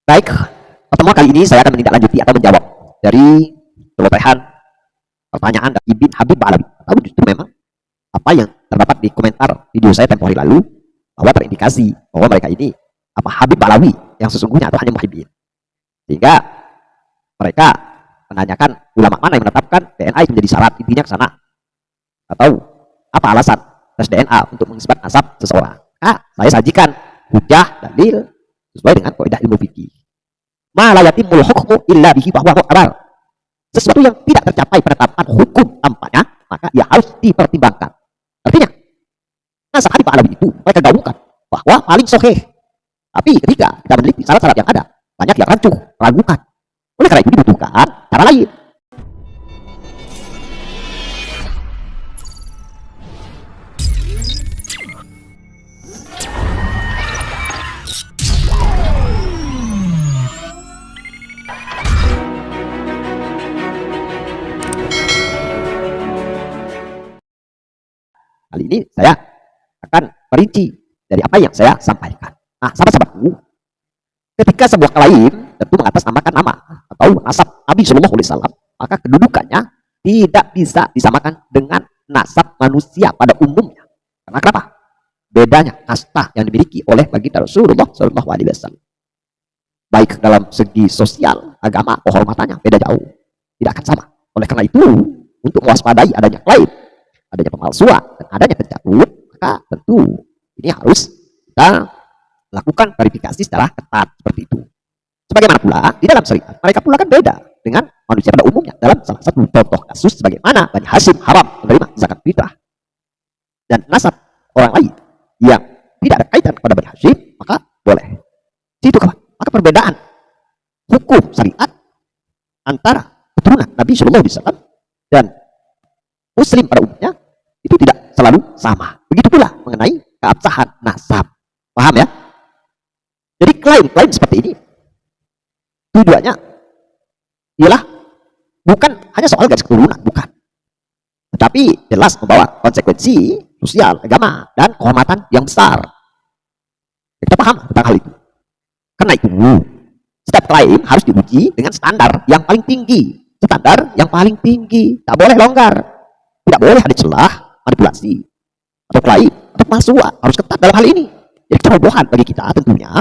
Baik, pertemuan kali ini saya akan menindaklanjuti atau menjawab dari celotehan pertanyaan dari Ibn Habib Ba'alawi. Atau justru memang apa yang terdapat di komentar video saya tempoh hari lalu, bahwa terindikasi bahwa mereka ini apa Habib Ba'alawi yang sesungguhnya atau hanya muhibbin. Sehingga mereka menanyakan ulama mana yang menetapkan DNA itu menjadi syarat, intinya ke sana. Atau apa alasan tes DNA untuk mengisbat nasab seseorang. Saya sajikan hujah, dalil sesuai dengan kaidah ilmu fikih. Ma la yatimul hukmu illa bihi bahwa kabar. Sesuatu yang tidak tercapai penetapan hukum tanpanya, maka ia harus dipertimbangkan. Artinya, nasab Habib Ba'alawi itu mereka gaungkan bahwa paling sahih. Tapi ketika kita meneliti syarat-syarat yang ada, banyak yang rancuh, ragukan. Oleh karena itu dibutuhkan cara lain. Kali ini saya akan merinci dari apa yang saya sampaikan. Nah, sahabat-sahabatku, ketika sebuah klaim tentu mengatasnamakan nama atau nasab Nabi Shallallahu Alaihi Wasallam, maka kedudukannya tidak bisa disamakan dengan nasab manusia pada umumnya. Karena kenapa? Bedanya kasta yang dimiliki oleh baginda Rasulullah Shallallahu Alaihi Wasallam. Baik dalam segi sosial, agama, kehormatannya beda jauh, tidak akan sama. Oleh karena itu, untuk mewaspadai adanya klaim, adanya pemalsuan, dan adanya pencatut, maka tentu ini harus kita lakukan verifikasi secara ketat seperti itu. Sebagaimana pula di dalam syariat, mereka pula kan beda dengan manusia pada umumnya. Dalam salah satu contoh kasus sebagaimana Bani Hashim haram menerima zakat fitrah, dan nasab orang lain yang tidak ada kaitan kepada Bani Hashim, maka boleh. Itu kawan. Maka perbedaan hukum syariat antara keturunan Nabi Shallallahu Alaihi Wasallam dan Muslim pada umumnya itu tidak selalu sama. Begitu pula mengenai keabsahan nasab. Paham ya? Jadi klaim-klaim seperti ini tujuannya ialah bukan hanya soal garis keturunan, bukan. Tetapi jelas membawa konsekuensi sosial, agama, dan kehormatan yang besar. Kita paham tentang hal itu. Karena itu, setiap klaim harus diuji dengan standar yang paling tinggi. Standar yang paling tinggi. Tak boleh longgar. Tidak boleh ada celah, manipulasi, atau klaim, atau palsuan. Harus ketat dalam hal ini. Jadi kecerobohan bagi kita tentunya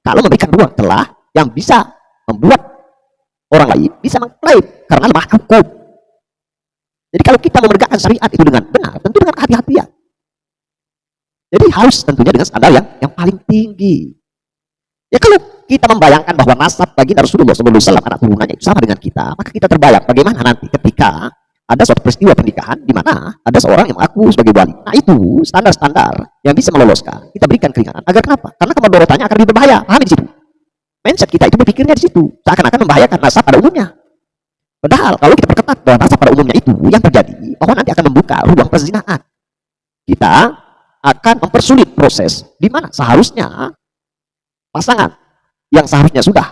kalau memberikan ruang celah yang bisa membuat orang lain bisa mengklaim karena lemah hukum. Jadi kalau kita menegakkan syariat itu dengan benar, tentu dengan kehati-hatian. Jadi harus tentunya dengan standar yang paling tinggi. Ya kalau kita membayangkan bahwa nasab baginda Rasulullah SAW anak turunannya itu sama dengan kita, maka kita terbayang bagaimana nanti ketika ada suatu peristiwa pernikahan di mana ada seorang yang mengaku sebagai wali. Nah itu standar-standar yang bisa meloloskan. Kita berikan keringanan. Agar kenapa? Karena kemadorotannya akan lebih berbahaya. Pahami di situ. Mindset kita itu berpikirnya di situ. Seakan-akan membahayakan nasab pada umumnya. Padahal kalau kita perketat bahwa nasab pada umumnya itu yang terjadi, bahwa nanti akan membuka ruang perzinahan. Kita akan mempersulit proses di mana seharusnya pasangan yang seharusnya sudah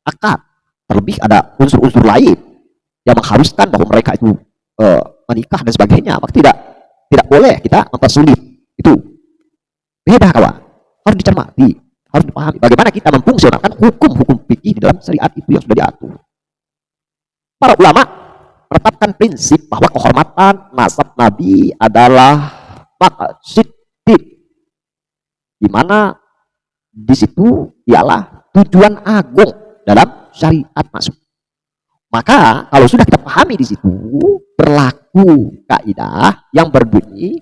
akad, terlebih ada unsur-unsur lain yang mengharuskan bahwa mereka itu menikah dan sebagainya, maka tidak boleh kita mempersulit itu. Beda kawan, harus dicermati, harus dipahami bagaimana kita memfungsionalkan hukum-hukum fikih di dalam syariat itu yang sudah diatur. Para ulama menetapkan prinsip bahwa kehormatan nasab Nabi adalah maqsid, di mana di situ ialah tujuan agung dalam syariat masuk. Maka kalau sudah kita pahami di situ berlaku kaidah yang berbunyi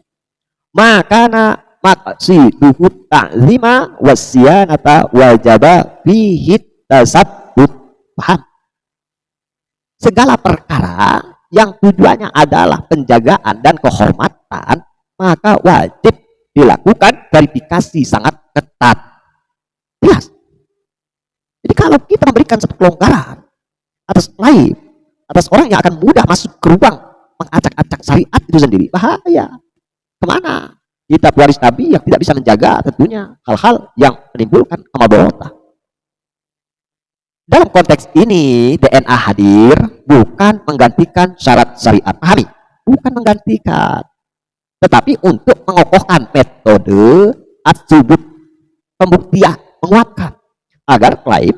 makana maqsiduhu ta'zima wasyanata wajaba fihi tasabbut. Paham? Segala perkara yang tujuannya adalah penjagaan dan kehormatan, maka wajib dilakukan verifikasi sangat ketat. Jelas. Jadi kalau kita memberikan satu kelonggaran atas klaim, atas orang yang akan mudah masuk ke ruang mengacak-acak syariat itu sendiri, bahaya. Kemana? Kita pewaris Nabi yang tidak bisa menjaga tentunya hal-hal yang menimbulkan kemadharatan. Dalam konteks ini DNA hadir bukan menggantikan syarat syariat. Pahami? Bukan menggantikan, tetapi untuk mengokohkan metode at-tsubut, pembuktian, menguatkan agar klaim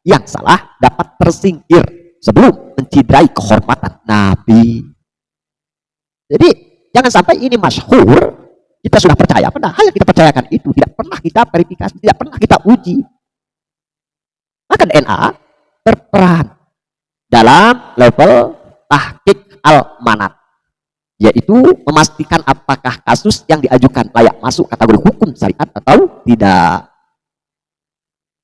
yang salah dapat tersingkir sebelum menciderai kehormatan Nabi. Jadi jangan sampai ini masyhur, kita sudah percaya, padahal yang kita percayakan itu tidak pernah kita verifikasi, tidak pernah kita uji. Maka DNA berperan dalam level tahqiq al-manat, yaitu memastikan apakah kasus yang diajukan layak masuk kategori hukum syariat atau tidak.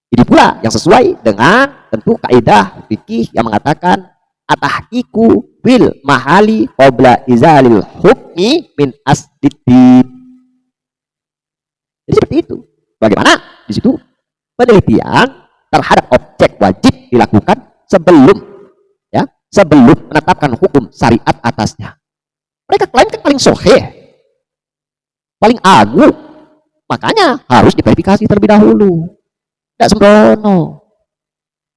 Ini pula yang sesuai dengan tentu kaidah fikih yang mengatakan atahqiqu bil mahali qabla izalil hukmi min asdiddin. Jadi seperti itu. Bagaimana di situ penelitian terhadap objek wajib dilakukan sebelum menetapkan hukum syariat atasnya. Mereka klaim kan paling sahih, paling agung, makanya harus diverifikasi terlebih dahulu. Tidak sembrono.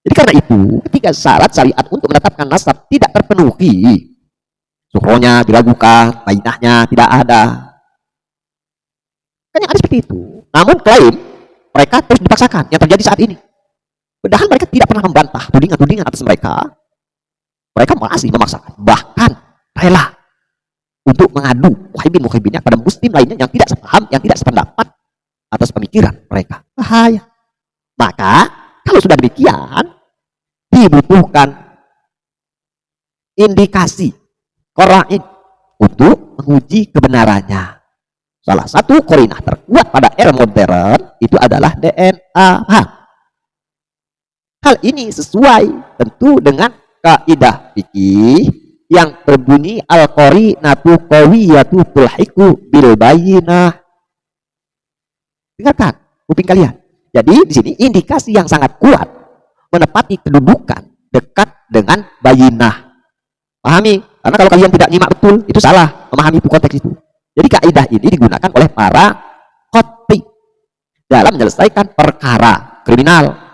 Jadi karena itu, ketika syarat syariat untuk menetapkan nasab tidak terpenuhi, suhronya diragukan, bainahnya tidak ada. Kan yang ada seperti itu. Namun klaim mereka terus dipaksakan yang terjadi saat ini. Padahal mereka tidak pernah membantah tudingan-tudingan atas mereka. Mereka masih memaksakan, bahkan rela untuk mengadu muhibin-muhibinnya pada muslim lainnya yang tidak sepaham, yang tidak sependapat atas pemikiran mereka. Bahaya. Maka kalau sudah demikian, dibutuhkan indikasi qarain untuk menguji kebenarannya. Salah satu qarinah terkuat pada era modern itu adalah DNA. Hal ini sesuai tentu dengan kaidah fikih yang berbunyi al-qarinatu qawiyatu tulhiqu bil bayyinah. Dengarkan kuping kalian. Jadi di sini indikasi yang sangat kuat menepati kedudukan dekat dengan bayinah. Pahami? Karena kalau kalian tidak nyimak betul, itu salah memahami itu konteks itu. Jadi kaidah ini digunakan oleh para qadhi dalam menyelesaikan perkara kriminal.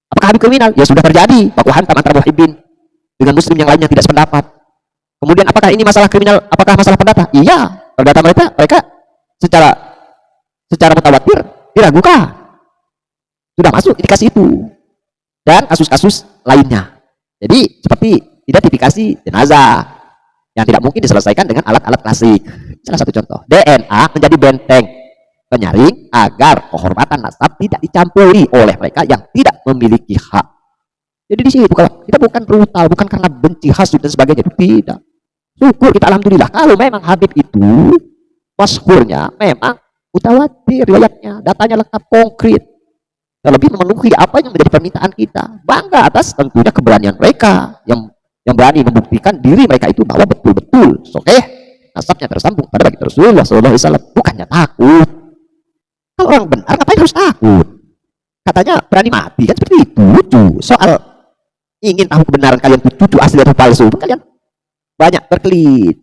Apakah habib kriminal? Ya sudah terjadi baku hantam antara muhibbin dengan muslim yang lainnya tidak sependapat. Kemudian apakah ini masalah kriminal? Apakah masalah perdata? Iya, perdata mereka secara mutawatir diragukan. Sudah masuk indikasi itu. Dan kasus-kasus lainnya. Jadi seperti identifikasi jenazah yang tidak mungkin diselesaikan dengan alat-alat klasik. Salah satu contoh, DNA menjadi benteng penyaring agar kehormatan nasab tidak dicampuri oleh mereka yang tidak memiliki hak. Jadi di sini kita bukan brutal, bukan karena benci, hasud dan sebagainya, itu tidak. Syukur kita alhamdulillah kalau memang Habib itu masyhurnya memang mutawatir riwayatnya, datanya lengkap konkret. Terlebih memenuhi apa yang menjadi permintaan kita. Bangga atas tentunya keberanian mereka yang berani membuktikan diri mereka itu bahwa betul-betul nasabnya tersambung pada bagi Rasulullah SAW. Bukannya takut. Kalau orang benar ngapain harus takut? Katanya berani mati kan seperti itu. Lucu. Soal ingin tahu kebenaran kalian itu cucu asli atau palsu, kalian banyak berkelit.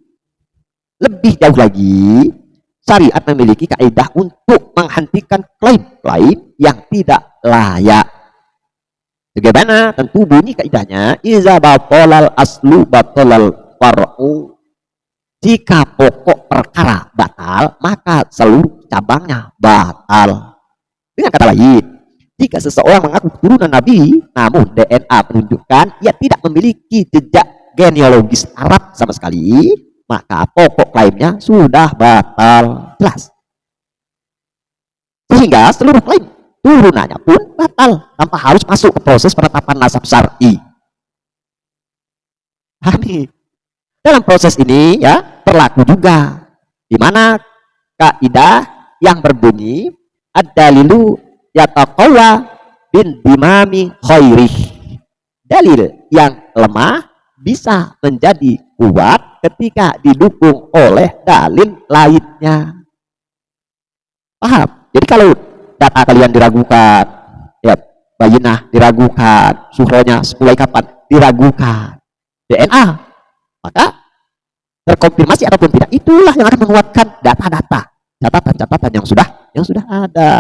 Lebih jauh lagi, syariat memiliki kaidah untuk menghentikan klaim-klaim yang tidak layak. Bagaimana? Tentu bunyi kaidahnya iza batalal aslu batalal far'u. Jika pokok perkara batal, maka seluruh cabangnya batal. Dengan kata lain, jika seseorang mengaku keturunan Nabi, namun DNA menunjukkan ia tidak memiliki jejak genealogis Arab sama sekali, maka pokok klaimnya sudah batal. Jelas. Sehingga seluruh klaim turunannya pun batal tanpa harus masuk ke proses penetapan nasab syar'i. Dalam proses ini ya berlaku juga di mana kaidah yang berbunyi ad-dalilu yataqawwa bin dimami khairih. Dalil yang lemah bisa menjadi kuat ketika didukung oleh dalil lainnya. Paham? Jadi kalau data kalian diragukan, ya bayinah diragukan, suhronya mulai kapan diragukan, DNA, maka terkonfirmasi ataupun tidak, itulah yang akan menguatkan data-data, catatan-catatan yang sudah ada.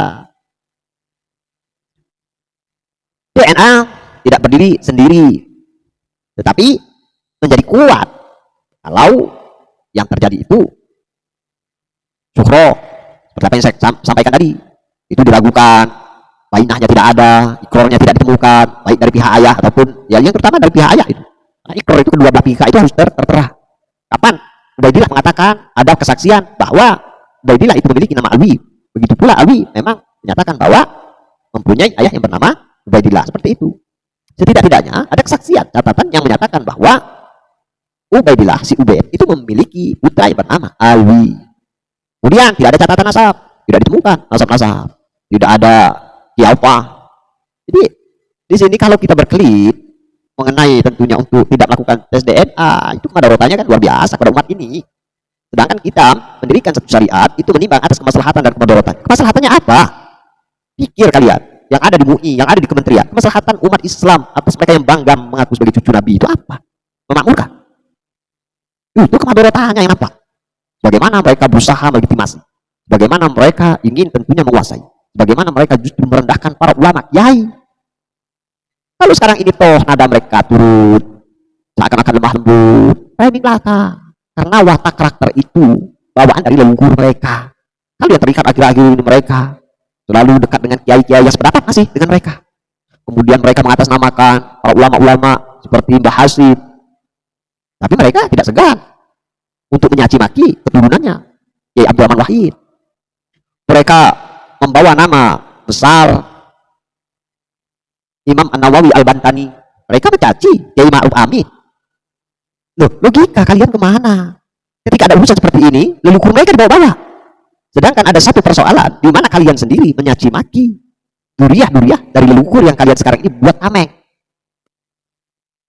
DNA tidak berdiri sendiri, tetapi menjadi kuat kalau yang terjadi itu suhro, seperti apa yang saya sampaikan tadi, itu diragukan, bainahnya tidak ada, ikrornya tidak ditemukan, baik dari pihak ayah ataupun ya yang terutama dari pihak ayah itu. Nah, ikror itu kedua belah pihak itu harus tertera. Kapan Ubaidillah mengatakan ada kesaksian bahwa Ubaidillah itu memiliki nama Alwi. Begitu pula Alwi memang menyatakan bahwa mempunyai ayah yang bernama Ubaidillah. Seperti itu. Setidak-tidaknya ada kesaksian catatan yang menyatakan bahwa Ubaidillah si Ubaid itu memiliki putra yang bernama Alwi. Kemudian tidak ada catatan nasab, tidak ditemukan nasab-nasab, tidak ada kiafah. Jadi di sini kalau kita berkelit mengenai tentunya untuk tidak melakukan tes DNA, itu kemadaratannya kan luar biasa pada umat ini. Sedangkan kita mendirikan satu syariat itu menimbang atas kemaslahatan dan kemadaratan. Kemaslahatannya apa? Pikir kalian yang ada di MUI, yang ada di kementerian, kemaslahatan umat Islam atas mereka yang bangga mengaku sebagai cucu Nabi itu apa? Memakmurkan. Itu kemadaratannya yang apa? Bagaimana mereka berusaha melegitimasi, bagaimana mereka ingin tentunya menguasai, bagaimana mereka justru merendahkan para ulama, kiai. Lalu sekarang ini toh nada mereka turun, seakan-akan lemah lembut, timing belakang, karena watak karakter itu bawaan dari leluhur mereka. Kalau yang terlihat akhir-akhir ini mereka selalu dekat dengan kiai-kiai yang sependapat masih dengan mereka. Kemudian mereka mengatasnamakan para ulama-ulama seperti Mbah Hasim, tapi mereka tidak segan untuk menyaci maki keturunannya Kiai Abdurrahman Wahid. Mereka membawa nama besar Imam An-Nawawi Al-Bantani. Mereka mencaci Kiai Ma'ruf Amin. Loh, logika kalian kemana? Ketika ada urusan seperti ini, leluhur mereka dibawa-bawa. Sedangkan ada satu persoalan di mana kalian sendiri menyaci maki duriah-duriah dari leluhur yang kalian sekarang ini buat tameng.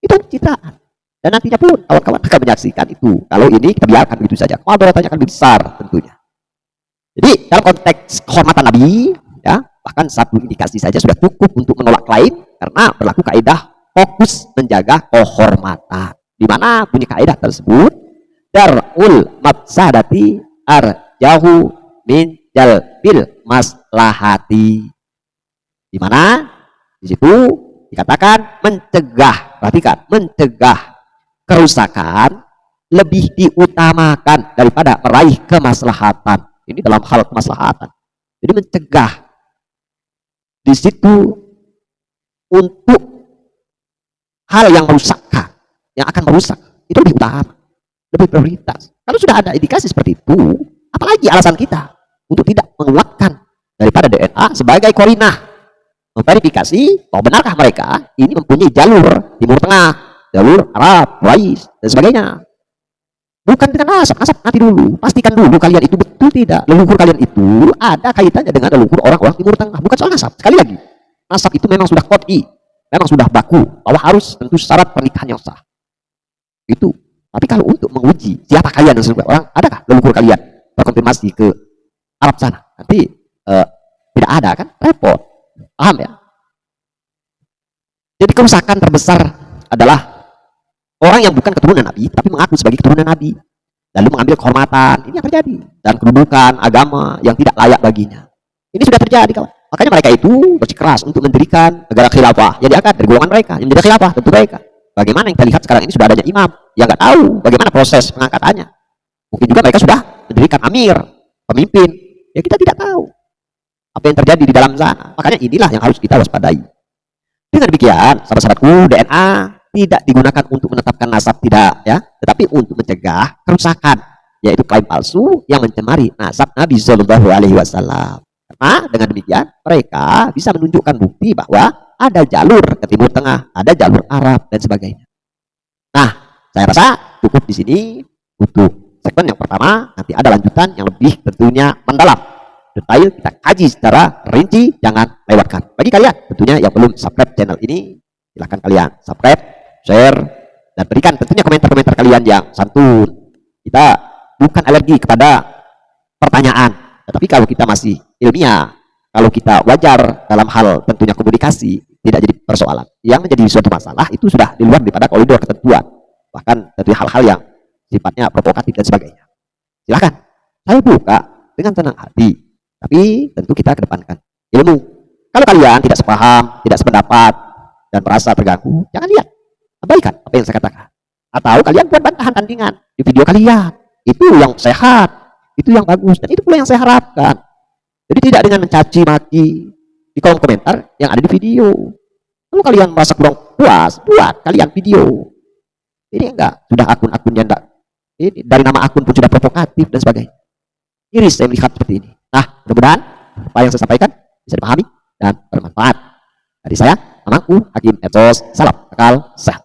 Itu citraan. Dan nantinya pun kawan-kawan akan menyaksikan itu. Kalau ini kita biarkan begitu saja, madaratannya akan lebih besar tentunya. Jadi dalam konteks kehormatan Nabi, ya, bahkan satu indikasi saja sudah cukup untuk menolak klaim karena berlaku kaidah fokus menjaga kehormatan. Di mana bunyi kaidah tersebut darul mafsadati arjahu min jalbil maslahati. Di mana di situ dikatakan mencegah, perhatikan, mencegah kerusakan lebih diutamakan daripada meraih kemaslahatan. Ini dalam hal kemaslahatan. Jadi mencegah di situ untuk hal yang merusakkan, yang akan merusak, itu lebih utama, lebih prioritas. Kalau sudah ada indikasi seperti itu, apalagi alasan kita untuk tidak menguatkan daripada DNA sebagai korinah memverifikasi bahwa benarkah mereka ini mempunyai jalur Timur Tengah, jalur Arab, Quraisy dan sebagainya. Bukan dengan nasab nanti dulu. Pastikan dulu kalian itu betul tidak. Leluhur kalian itu ada kaitannya dengan leluhur orang-orang Timur Tengah. Bukan soal nasab. Sekali lagi, nasab itu memang sudah qot'i, memang sudah baku bahwa harus tentu syarat pernikahan yang sah. Itu. Tapi kalau untuk menguji siapa kalian dan seluruh orang, adakah leluhur kalian berkonfirmasi ke Arab sana? Nanti tidak ada kan? Repot. Paham ya? Jadi kerusakan terbesar adalah orang yang bukan keturunan Nabi, tapi mengaku sebagai keturunan Nabi, lalu mengambil kehormatan. Ini yang terjadi. Dan kedudukan agama yang tidak layak baginya. Ini sudah terjadi, kawan. Makanya mereka itu bersikeras untuk mendirikan negara khilafah. Yang diangkat dari golongan mereka, yang menjadi khilafah tentu mereka. Bagaimana yang kita lihat sekarang ini sudah adanya imam yang nggak tahu bagaimana proses pengangkatannya. Mungkin juga mereka sudah mendirikan amir, pemimpin. Ya kita tidak tahu apa yang terjadi di dalam sana. Makanya inilah yang harus kita waspadai. Dengan demikian, sahabat-sahabatku, DNA tidak digunakan untuk menetapkan nasab, tidak, ya, tetapi untuk mencegah kerusakan, yaitu klaim palsu yang mencemari nasab Nabi Shallallahu Alaihi Wasallam. Karena dengan demikian mereka bisa menunjukkan bukti bahwa ada jalur ke Timur Tengah, ada jalur Arab dan sebagainya. Nah, saya rasa cukup di sini untuk segmen yang pertama. Nanti ada lanjutan yang lebih tentunya mendalam, detail kita kaji secara rinci, jangan lewatkan. Bagi kalian tentunya yang belum subscribe channel ini, silahkan kalian subscribe, share, dan berikan tentunya komentar-komentar kalian yang santun. Kita bukan alergi kepada pertanyaan, tetapi kalau kita masih ilmiah, kalau kita wajar dalam hal tentunya komunikasi, tidak jadi persoalan. Yang menjadi suatu masalah itu sudah di luar daripada koridor ketentuan, bahkan tentunya hal-hal yang sifatnya provokatif dan sebagainya. Silahkan, saya buka dengan tenang hati, tapi tentu kita kedepankan ilmu. Kalau kalian tidak sepaham, tidak sependapat, dan merasa terganggu, jangan lihat, abaikan apa yang saya katakan. Atau kalian buat bantahan tandingan di video kalian. Itu yang sehat, itu yang bagus, dan itu pula yang saya harapkan. Jadi tidak dengan mencaci maki, di kolom komentar yang ada di video. Kalau kalian merasa kurang puas, buat kalian video. Ini enggak, sudah akun-akunnya enggak. Ini dari nama akun pun sudah provokatif dan sebagainya. Iris saya melihat seperti ini. Nah, mudah-mudahan apa yang saya sampaikan bisa dipahami dan bermanfaat. Dari saya, Mamangku Hakim Etos, salam akal sehat.